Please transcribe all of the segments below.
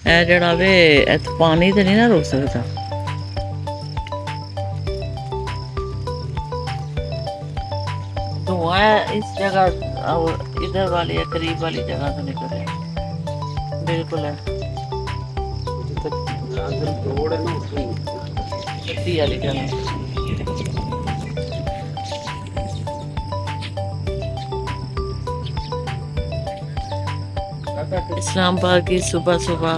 ਇਹ ਜਿਹੜਾ ਵੇ ਇੱਥੇ ਪਾਣੀ ਤੇ ਨਹੀਂ ਨਾ ਰੁਕ ਸਕਦਾ। धुआं है इस जगह और इधर वाली या करीब वाली जगह तो निकल रहा है बिल्कुल है। गड्डी वाली जगह इस्लामाबाद की सुबह सुबह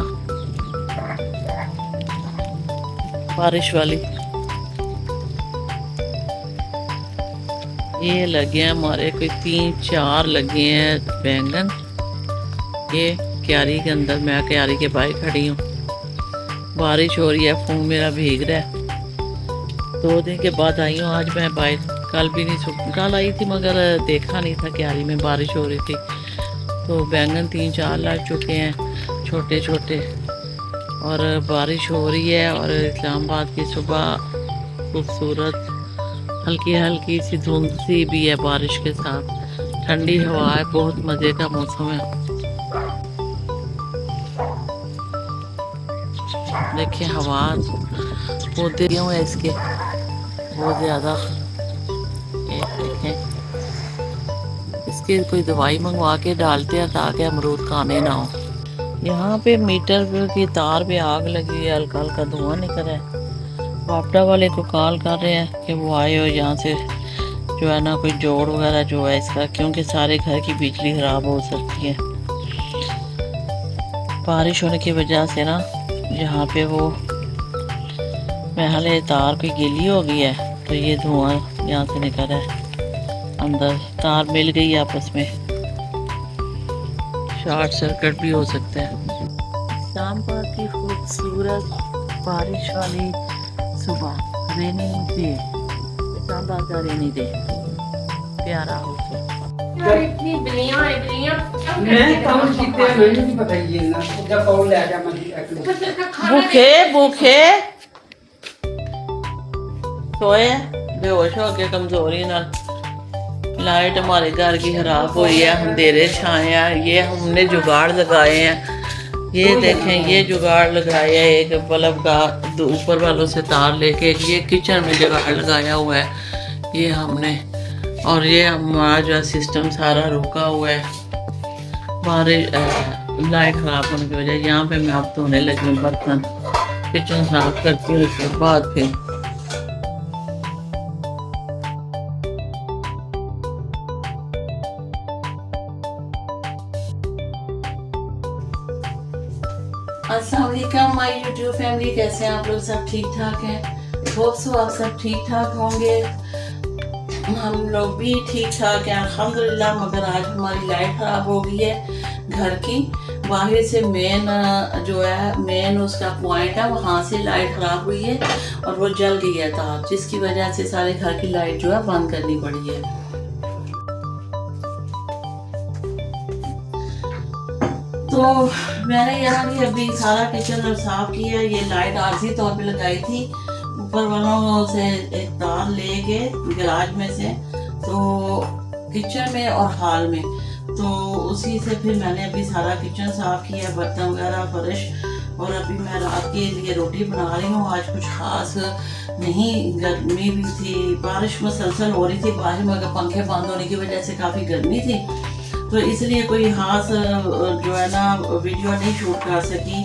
बारिश वाली। ये लगे हैं हमारे कोई 3-4 लगे हैं बैंगन। ये क्यारी के अंदर, मैं क्यारी के बाहर खड़ी हूँ। बारिश हो रही है, फोन मेरा भीग रहा है। 2 दिन के बाद आई हूँ आज मैं बाहर। कल भी नहीं, कल आई थी मगर देखा नहीं था क्यारी में बारिश हो रही थी। तो बैंगन 3-4 लग चुके हैं छोटे छोटे, और बारिश हो रही है। और इस्लामाबाद की सुबह खूबसूरत हल्की हल्की सी धुंध सी भी है बारिश के साथ। ठंडी हवा है, बहुत मज़े का मौसम है। देखिए हवा पौधे क्यों है इसके बहुत ज़्यादा। देखें इसकी कोई दवाई मंगवा के डालते हैं ताकि अमरूद खाने ना हो। यहाँ पे मीटर की तार पे आग लगी है, हल्का हल्का धुआं निकल रहा है। वापडा वाले को कॉल कर रहे हैं कि वो आए हो यहाँ से जो है ना कोई जोड़ वगैरह जो है इसका, क्योंकि सारे घर की बिजली खराब हो सकती है बारिश होने की वजह से ना। यहाँ पे वो महल तार कोई गीली हो गई है, तो ये धुआं यहाँ से निकल रहा है। अंदर तार मिल गई आपस में, शॉर्ट सर्किट भी हो सकता है। इस्लामाबाद की खूबसूरत बारिश वाली सुबह, रेनी डे, इस्लामाबाद का रेनी डे प्यारा हो यार इतनी बिलियां है बिलियां मैं काम कीते मैंने नहीं पता ये ना जब कॉल ले जा मैं भूखे भूखे सोए बेहोश हो के कमजोरी ना। लाइट हमारे घर की खराब हुई है, अंधेरे छाए हैं। ये हमने जुगाड़ लगाए हैं, ये देखें ये जुगाड़ लगाया है एक बल्ब का ऊपर वालों से तार लेके। ये किचन में जुगाड़ लगाया हुआ है ये हमने। और ये हमारा जो सिस्टम सारा रुका हुआ है बारिश लाइट ख़राब होने की वजह। यहाँ पे मैं अब धोने लगी हूँ बर्तन, किचन साफ करती हूँ, उसके बाद फिर अस्सलाम वालेकुम माय यूट्यूब फैमिली। कैसे हैं आप लोग? सब ठीक ठाक हैं? होप सो आप सब ठीक ठाक होंगे। हम लोग भी ठीक ठाक हैं अल्हम्दुलिल्लाह। मगर आज हमारी लाइट ख़राब हो गई है घर की। बाहर से मेन जो है मेन उसका पॉइंट है, वहाँ से लाइट ख़राब हुई है और वो जल गई है तार, जिसकी वजह से सारे घर की लाइट जो है बंद करनी पड़ी है। तो मैंने यहाँ भी अभी सारा किचन साफ किया। ये लाइट आरजी तौर पे लगाई थी, ऊपर वालों से एक तार लेके गैराज में से तो किचन में और हॉल में, तो उसी से फिर मैंने अभी सारा किचन साफ किया, बर्तन वगैरह फर्श। और अभी मैं रात के लिए रोटी बना रही हूँ। आज कुछ खास नहीं, गर्मी भी थी, बारिश मुसलसल हो रही थी बाहर, मगर पंखे बंद होने की वजह से काफ़ी गर्मी थी, तो इसलिए कोई खास जो है ना वीडियो नहीं शूट कर सकी।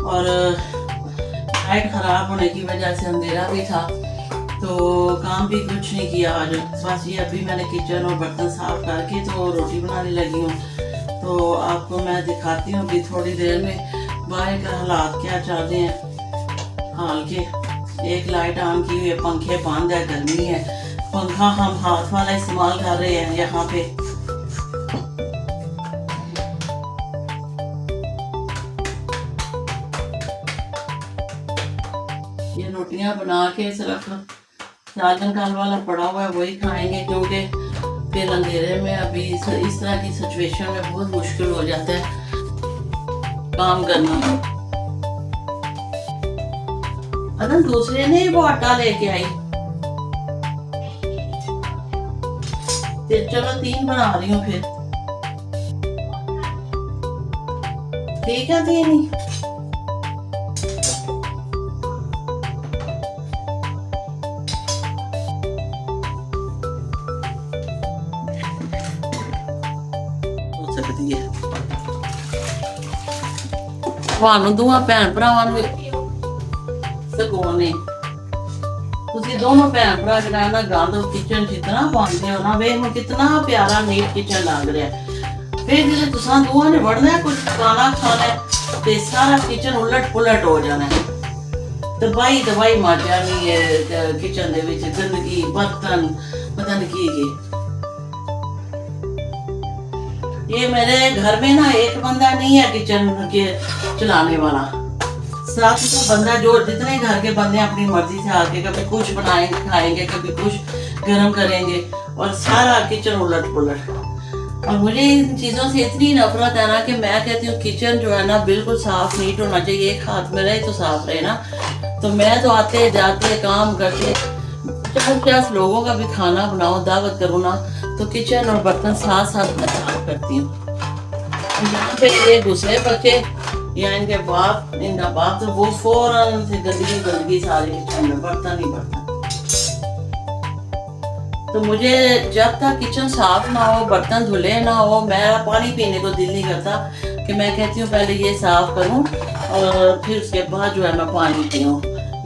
और लाइट ख़राब होने की वजह से अंधेरा भी था, तो काम भी कुछ नहीं किया आज। बस ये अभी मैंने किचन और बर्तन साफ करके तो रोटी बनाने लगी हूँ। तो आपको मैं दिखाती हूँ अभी थोड़ी देर में बाहर का हालात क्या चल रहे हैं हाल के। एक लाइट ऑन की हुई है, पंखे बंद है, गर्मी है। पंखा हम हाथ वाला इस्तेमाल कर रहे हैं यहाँ पे। ये रोटियां बना के सिर्फ सालन काल वाला पड़ा हुआ है वही खाएंगे, क्योंकि फिर अंधेरे में अभी इस तरह की सिचुएशन में बहुत मुश्किल हो जाता है काम करना। अगर दूसरे ने वो आटा लेके आई, फिर चलो 3 बना रही हूँ फिर। ठीक है 3 ही ਤੁਹਾਨੂੰ ਦੋਵਾਂ ਭੈਣ ਭਰਾਵਾਂ ਨੂੰ ਸਕੂਨੇ ਤੁਸੀਂ ਦੋਨੋਂ ਭੈਣ ਭਰਾ ਜਿਹੜਾ ਨਾ ਗੰਦ ਕਿਚਨ ਜਿਤਨਾ ਪਾਉਂਦੇ ਹੋ ਨਾ ਵੇਖ ਮੈਂ ਕਿਤਨਾ ਪਿਆਰਾ ਨੀਟ ਕਿਚਨ ਲੱਗ ਰਿਹਾ ਫਿਰ ਜਦੋਂ ਤੁਸੀਂ ਦੋਵਾਂ ਨੇ ਵੜਨਾ ਕੁਝ ਖਾਣਾ ਖਾਣਾ ਤੇ ਸਾਰਾ ਕਿਚਨ ਉਲਟ ਪੁਲਟ ਹੋ ਜਾਣਾ दवाई मार जानी है किचन दे विच गंदगी बर्तन पता नहीं की ये मेरे घर में ना एक बंदा नहीं है किचन के चलाने वाला साथ ही बंदा जो जितने घर के बंदे अपनी मर्जी से आके कभी कुछ बनाएंगे खाएंगे कभी कुछ गर्म करेंगे और सारा किचन उलट पुलट और मुझे इन चीज़ों से इतनी नफरत है ना कि मैं कहती हूँ किचन जो है ना बिल्कुल साफ नीट होना चाहिए एक हाथ में रहे तो साफ रहे ना तो मैं तो आते जाते काम करते 50 लोगों का भी खाना बनाओ दावत करूँ ना तो किचन और बर्तन साथ साथ मैं साफ करती हूँ यहाँ पे ये दूसरे बच्चे या इनके बाप तो वो फौरन से गंदगी सारी किचन में बर्तन ही बर्तन तो मुझे जब तक किचन साफ ना हो बर्तन धुले ना हो मेरा पानी पीने को दिल नहीं करता कि मैं कहती हूँ पहले ये साफ करूँ और फिर उसके बाद जो है मैं पानी पीऊँ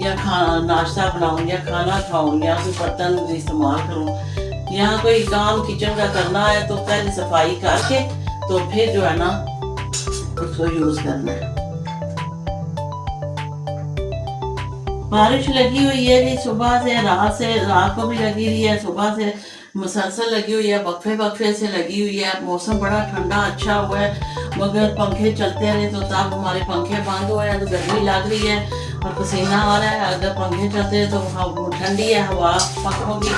या खाना नाश्ता बनाऊँ या खाना खाऊँ या फिर बर्तन इस्तेमाल करूँ या कोई काम किचन का करना है तो पहले सफाई करके तो फिर जो है ना उसको यूज़ करना है। बारिश लगी हुई है जी सुबह से रात को भी लगी रही है सुबह से मुसलसल लगी हुई है वक्फे से लगी हुई है मौसम बड़ा ठंडा अच्छा हुआ है मगर पंखे चलते रहे तो तब हमारे पंखे बंद हुए हैं तो गर्मी लग रही है और पसीना आ रहा है अगर पंखे चलते हैं तो ठंडी है हवा पंखों की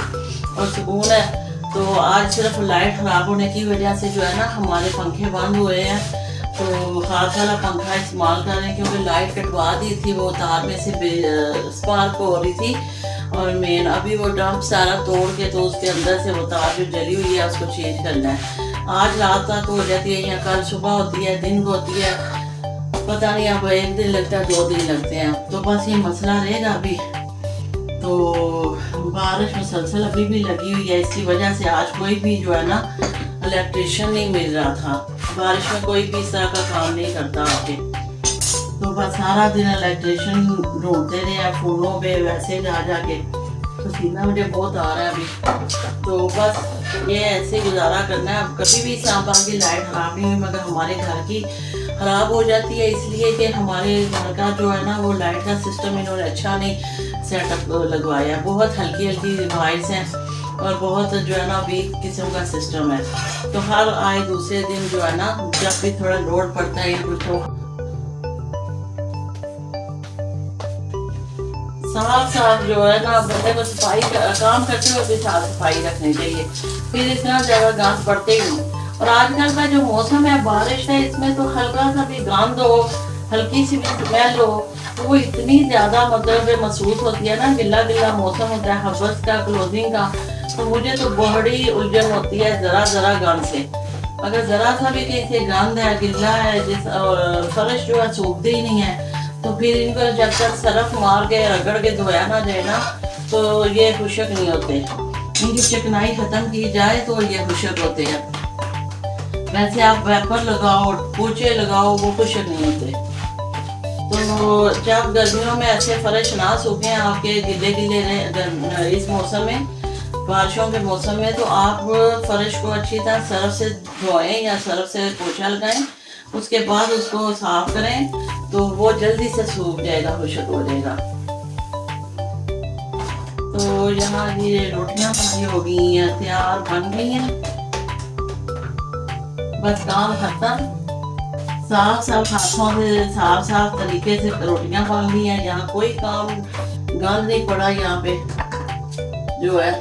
और सुकून है तो आज सिर्फ लाइट ख़राब होने की वजह से जो है ना हमारे पंखे बंद हुए हैं तो हाथ वाला पंखा इस्तेमाल कर रहे हैं क्योंकि लाइट कटवा दी थी वो तार में से स्पार्क हो रही थी और मेन अभी वो डंप सारा तोड़ के तो उसके अंदर से वो तार जो जली हुई है उसको चेंज करना है आज रात तक हो जाती है या कल सुबह होती है दिन को होती है पता नहीं अब एक दिन लगता है 2 दिन लगते हैं तो बस ये मसला रहेगा अभी तो बारिश मुसलसल अभी भी लगी हुई है इसकी वजह से आज कोई भी जो है ना इलेक्ट्रिशियन नहीं मिल रहा था बारिश में कोई भी इस तरह का काम नहीं करता आके तो बस सारा दिन इलेक्ट्रिशियन ढूंढते रहे फोनों पे वैसे जा के पसीना मुझे बहुत आ रहा है अभी तो बस ये ऐसे गुजारा करना है अब कभी भी सांबा की लाइट खराब नहीं हुई मगर हमारे घर की ख़राब हो जाती है इसलिए कि हमारे घर का जो है ना वो लाइट का सिस्टम इन्होंने अच्छा नहीं सेटअप लगवाया बहुत हल्की वायर्स हैं और बहुत जो है ना वीक किस्म का सिस्टम है तो हर आए दूसरे दिन जो है ना जब भी थोड़ा लोड पड़ता है कुछ तो साफ जो है ना बंदे को सफाई काम करते हुए भी साफ सफाई रखनी चाहिए फिर इतना ज़्यादा गंद पड़ते ही नहीं और आजकल का जो मौसम है बारिश है इसमें तो हल्का सा भी गंद हो हल्की सी भी स्मेल हो तो वो इतनी ज़्यादा मतलब महसूस होती है ना गिला मौसम होता है हब्बस का क्लोजिंग का तो मुझे तो बड़ी उलझन होती है ज़रा गंद से अगर ज़रा सा भी कहीं से गंद है गिल्ला है जिस और फर्श जो है सूखते ही नहीं है तो फिर इनको जब तक सरफ मार के रगड़ के धोया ना जाए ना तो ये खुशक नहीं होते इनकी चिकनाई ख़त्म की जाए तो ये खुशक होते हैं वैसे आप वेपर लगाओ पोछे लगाओ वो खुशक नहीं होते तो जब गर्मियों में ऐसे फर्श ना सूखे आपके गिले रहे इस मौसम में बारिशों के मौसम में तो आप फर्श को अच्छी तरह सर्फ से धोएं या सर्फ से पोछा लगाएं उसके बाद उसको साफ करें तो वो जल्दी से सूख जाएगा खुशक हो जाएगा तो यहाँ ये रोटियां हमारी हो गई हैं तैयार बन गई हैं बस काम खत्म साफ हाथों से साफ तरीके से रोटियां बन गई हैं यहाँ कोई काम गंद नहीं पड़ा यहाँ पे जो है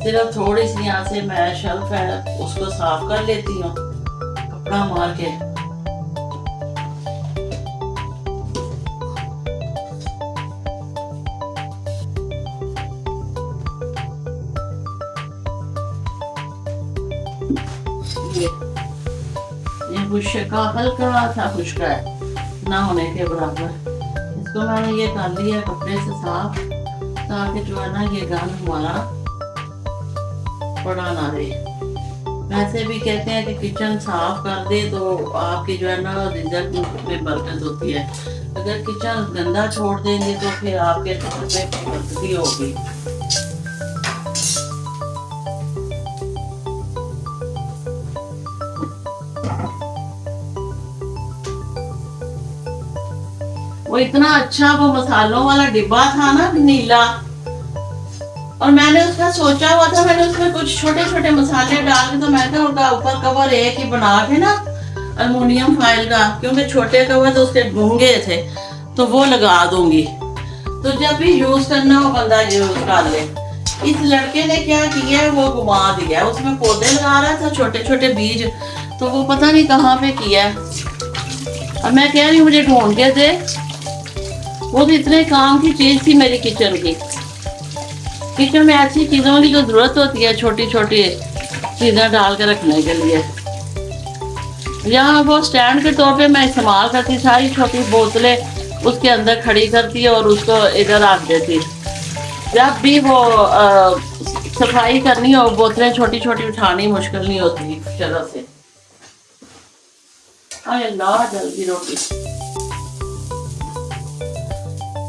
सिर्फ थोड़ी सी यहाँ से मैं शेल्फ है उसको साफ कर लेती हूँ कपड़ा मार के ये खुशका हल्का सा खुशका है ना होने के बराबर इसको मैंने ये कर लिया कपड़े से साफ ताकि जो है ना ये गंद हमारा पड़ा ना रहे वैसे भी कहते हैं कि किचन साफ कर दे तो आपकी जो है ना रिजल्ट में बरकत होती है। अगर किचन गंदा छोड़ देंगे तो फिर आपके रिजल्ट में बरकत होगी। वो इतना अच्छा वो मसालों वाला डिब्बा था ना नीला, और मैंने उसका सोचा हुआ था, मैंने उसमें कुछ छोटे छोटे मसाले डाल के, तो मैंने उनका ऊपर कवर एक ही बना के ना अल्मुनियम फाइल का, क्योंकि छोटे कवर तो उसके गूंगे थे, तो वो लगा दूंगी तो जब भी यूज करना हो बंदा यूज कर ले। इस लड़के ने क्या किया, वो घुमा दिया, उसमें पौधे लगा रहा था छोटे छोटे बीज, तो वो पता नहीं कहाँ पे किया। अब मैं कह रही हूँ मुझे ढूंढ के दे, वो तो इतने काम की चीज थी मेरी किचन की। किचन में ऐसी चीजों की जो जरूरत होती है, छोटी छोटी चीजें डाल के रखने के लिए। यहाँ वो स्टैंड के तौर पे मैं इस्तेमाल करती, सारी छोटी बोतलें उसके अंदर खड़ी करती और उसको इधर रख देती। जब भी वो सफाई करनी हो, बोतलें छोटी छोटी उठानी मुश्किल नहीं होती तरह से। अल्लाह जल्दी रोटी,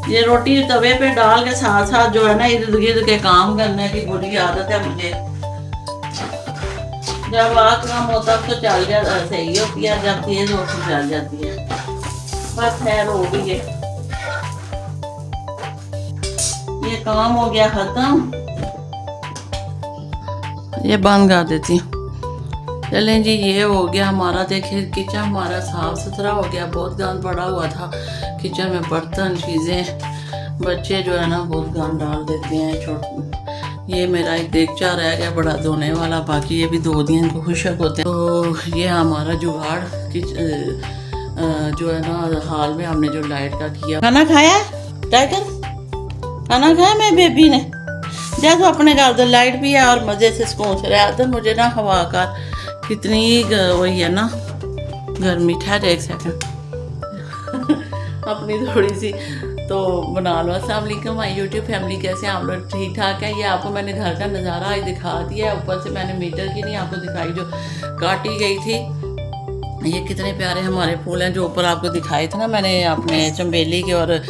ये रोटी तवे पे डाल के साथ साथ जो है ना इर्द गिर्द के काम करने की बुरी आदत है मुझे। जब आग कम होता तो चल जाता, सही होती है, जब तेज हो तो चल जाती है। बस खैर हो गई है, ये काम हो गया खत्म, ये बंद कर देती हूँ। चलें जी, ये हो गया हमारा। देखिए किचन हमारा साफ सुथरा हो गया, बहुत गंद पड़ा हुआ था किचन में, बर्तन चीज़ें, बच्चे जो है ना बहुत गंद डाल देते हैं। ये मेरा एक देगचा रह गया बड़ा धोने वाला, बाकी ये भी धो दिए, इनको खुशक होते हैं। तो ये हमारा जुगाड़ जो है ना हाल में हमने जो लाइट का किया। खाना खाया टाइगर, खाना खाया मेरे बेबी ने, जैसे अपने घर तो लाइट भी है और मज़े से सुकून से रहा। तो मुझे ना हवा का कितनी वही है ना गर्मी। ठहर एक सेकंड अपनी थोड़ी सी तो बना लो। अस्सलाम वालेकुम माय यूट्यूब फैमिली, कैसे आप लोग? ठीक ठाक है। ये आपको मैंने घर का नज़ारा आज दिखा दिया है। ऊपर से मैंने मीटर की नहीं आपको दिखाई जो काटी गई थी। ये कितने प्यारे हमारे फूल हैं जो ऊपर आपको दिखाए थे ना मैंने, अपने चंबेली के और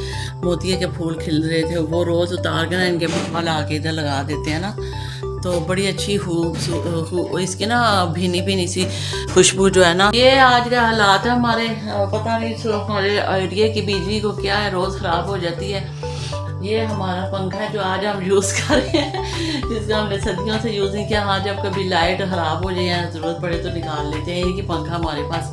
मोतिये के फूल खिल रहे थे, वो रोज़ उतार के ना इनके पत्ता ला के इधर लगा देते हैं ना, तो बड़ी अच्छी इसकी ना भीनी भीनी सी खुशबू जो है ना। ये आज का हालात है हमारे, पता नहीं हमारे एरिया की बिजली को क्या है, रोज़ ख़राब हो जाती है। ये हमारा पंखा है जो आज हम यूज़ कर रहे हैं, जिसका हमने सदियों से यूज़ नहीं किया। हाँ, जब कभी लाइट ख़राब हो जाए या ज़रूरत पड़े तो निकाल लेते हैं। ये पंखा हमारे पास,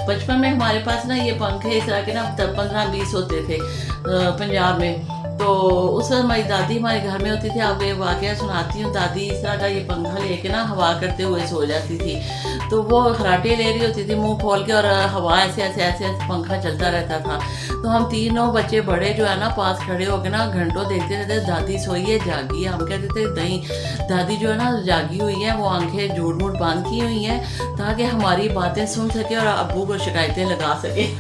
बचपन में हमारे पास ना ये पंखे इस तरह के ना 15-20 होते थे पंजाब में। तो उस वक्त हमारी दादी हमारे घर में होती थी। आपको ये वाक़या सुनाती हूँ। दादी इस तरह का ये पंखा लेके ना हवा करते हुए सो जाती थी, तो वो खराटे ले रही होती थी मुंह खोल के, और हवा ऐसे ऐसे ऐसे ऐसे पंखा चलता रहता था। तो हम तीनों बच्चे बड़े जो है ना पास खड़े होकर ना घंटों देखते रहते, दादी सोई है जागी है। हम कहते थे नहीं, दादी जो है ना जागी हुई है, वो आंखें झूठ मूठ बंद की हुई हैं ताकि हमारी बातें सुन सके और अब्बू को शिकायतें लगा सके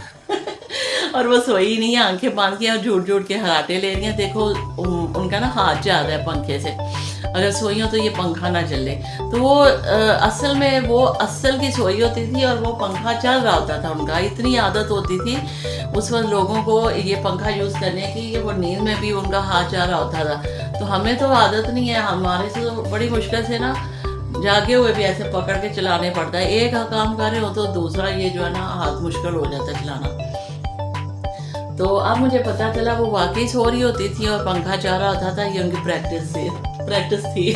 और वो सोई नहीं है, आंखें बंद की और झूठ झूठ के हराटे ले रही हैं। देखो उनका ना हाथ ज़्यादा है पंखे से, अगर सोई हो तो ये पंखा ना चले। तो वो असल में वो असल की सोई होती थी और वो पंखा चल रहा होता था उनका। इतनी आदत होती थी उस वक्त लोगों को ये पंखा यूज़ करने की, वो नींद में भी उनका हाथ चल रहा होता था। तो हमें तो आदत नहीं है, हमारे से तो बड़ी मुश्किल से ना जागे हुए भी ऐसे पकड़ के चलाने पड़ता है। एक काम कर रहे हो तो दूसरा ये जो है ना हाथ मुश्किल हो जाता है चलाना। तो अब मुझे पता चला वो वाकई सो रही होती थी और पंखा चल रहा होता था। ये उनकी प्रैक्टिस थी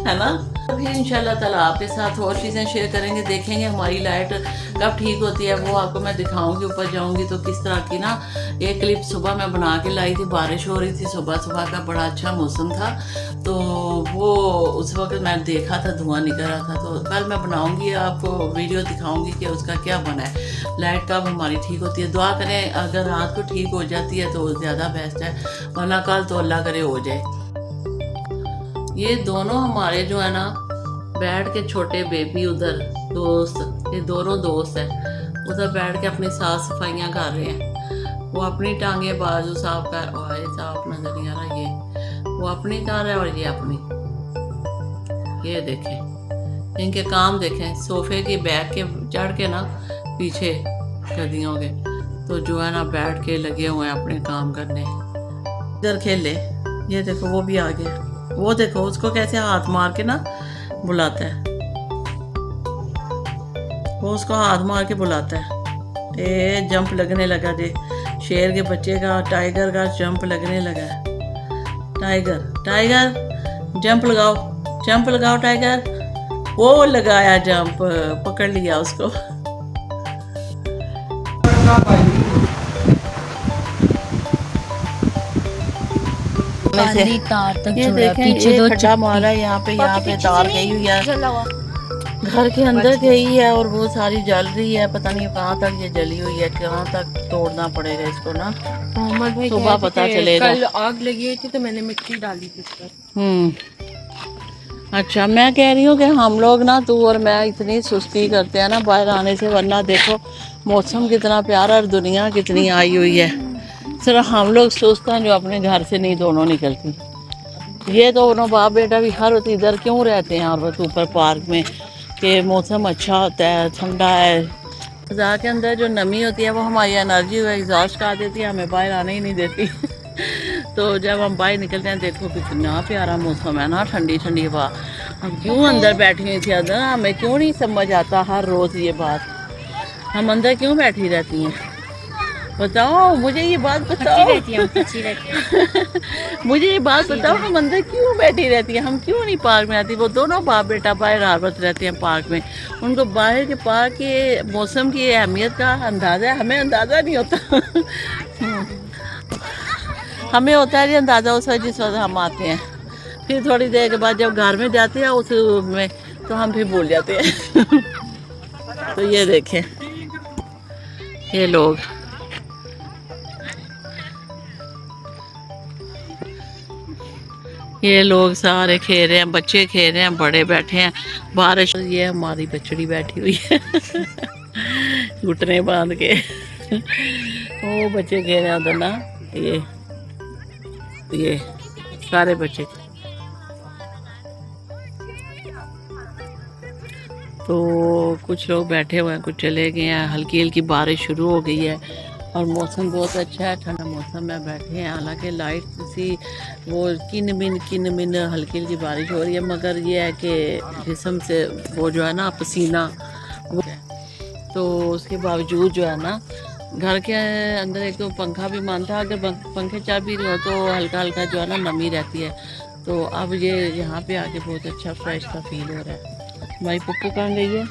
है ना। फिर इंशाल्लाह ताला आपके साथ और चीज़ें शेयर करेंगे, देखेंगे हमारी लाइट कब ठीक होती है, वो आपको मैं दिखाऊंगी। ऊपर जाऊंगी तो किस तरह की ना एक क्लिप सुबह मैं बना के लाई थी। बारिश हो रही थी, सुबह का बड़ा अच्छा मौसम था, तो वो उस वक्त मैं देखा था धुआं निकल रहा था। तो कल मैं बनाऊंगी, आपको वीडियो दिखाऊंगी कि उसका क्या बना है, लाइट कब हमारी ठीक होती है। दुआ करें अगर रात को ठीक हो जाती है तो ज़्यादा बेस्ट है, वरना कल तो अल्लाह करे हो जाए। ये दोनों हमारे जो है ना बैठ के छोटे बेबी उधर दोस्त, ये दोनों दोस्त हैं, उधर बैठ के अपनी साफ सफाइयाँ कर रहे हैं। वो अपनी टांगे बाजू साफ कर, और ये साफ नजर नहीं आ रहा, ये वो अपनी कर रहा है और ये अपनी। ये देखें इनके काम देखें, सोफे की बैठ के चढ़ के ना पीछे गद्दियों के, तो जो है ना बैठ के लगे हुए हैं अपने काम करने। इधर खेले, ये देखो वो भी आ गया, वो देखो उसको कैसे हाथ मार के ना बुलाता है, वो उसको हाथ मार के बुलाता है। ये जंप लगने लगा, दे शेर के बच्चे का, टाइगर का जंप लगने लगा है। टाइगर टाइगर जंप लगाओ, जंप लगाओ टाइगर। वो लगाया जंप, पकड़ लिया उसको। काली तार तक ये जुड़ा, देखें, पीछे दो खड्डा मारा है यहाँ पे, यहाँ पे तार गई हुई है, घर के अंदर गई है और वो सारी जल रही है। पता नहीं कहाँ तक ये जली हुई है, कहाँ तक तोड़ना पड़ेगा इसको ना, मोहम्मद भाई सुबह पता चलेगा। कल आग लगी हुई थी तो मैंने मिट्टी डाली थी इस पर। अच्छा, मैं कह रही हूँ कि हम लोग ना, तू और मैं इतनी सुस्ती करते हैं ना बाहर आने से, वरना देखो मौसम कितना प्यारा और दुनिया कितनी आई हुई है। सिर्फ हम लोग सुस्त हैं जो अपने घर से नहीं दोनों निकलती। ये दोनों बाप बेटा भी हर वक्त इधर क्यों रहते हैं, हर वक्त ऊपर पार्क में, कि मौसम अच्छा होता है, ठंडा है। फ़ज़ा के अंदर जो नमी होती है वो हमारी एनर्जी को एग्जॉस्ट कर देती है, हमें बाहर आने ही नहीं देती। तो जब हम बाहर निकलते हैं, देखो कितना प्यारा मौसम है ना, ठंडी ठंडी हवा। हम क्यों अंदर बैठी हुई थी अंदर, हमें क्यों नहीं समझ आता हर रोज़ ये बात, हम अंदर क्यों बैठी रहती हैं? बताओ मुझे ये बात बताओ। मुझे ये बात बताओ, हम अंदर क्यों बैठी रहती हैं, हम क्यों नहीं पार्क में आती? वो दोनों बाप बेटा बाहर हर वक्त रहते हैं पार्क में, उनको बाहर के पार्क के मौसम की अहमियत का अंदाज़ा है, हमें अंदाज़ा नहीं होता। हमें होता है जी अंदाज़ा उस वक्त जिस वक्त हम आते हैं, फिर थोड़ी देर के बाद जब घर में जाते हैं उस में, तो हम फिर भूल जाते हैं। तो ये देखें, ये लोग सारे खेल रहे हैं, बच्चे खेल रहे हैं, बड़े बैठे हैं बारिश। ये हमारी बछड़ी बैठी हुई है घुटने बांध के। वो बच्चे खेल रहे हैं उधर ना, ये सारे बच्चे। तो कुछ लोग बैठे हुए हैं, कुछ चले गए हैं। हल्की हल्की बारिश शुरू हो गई है और मौसम बहुत अच्छा है, ठंडा मौसम में बैठे हैं। हालांकि लाइट सी वो किन मिन हल्की हल्की बारिश हो रही है, मगर ये है कि जिस्म से वो जो है ना पसीना, वो तो उसके बावजूद जो है ना, घर के अंदर एक तो पंखा भी मानता है, अगर पंखे चल भी रहे हो तो हल्का हल्का जो है ना नमी रहती है। तो अब ये यहाँ पे आके बहुत अच्छा फ्रेश सा फील हो रहा है। हमारी पप्पू कहाँ गई है?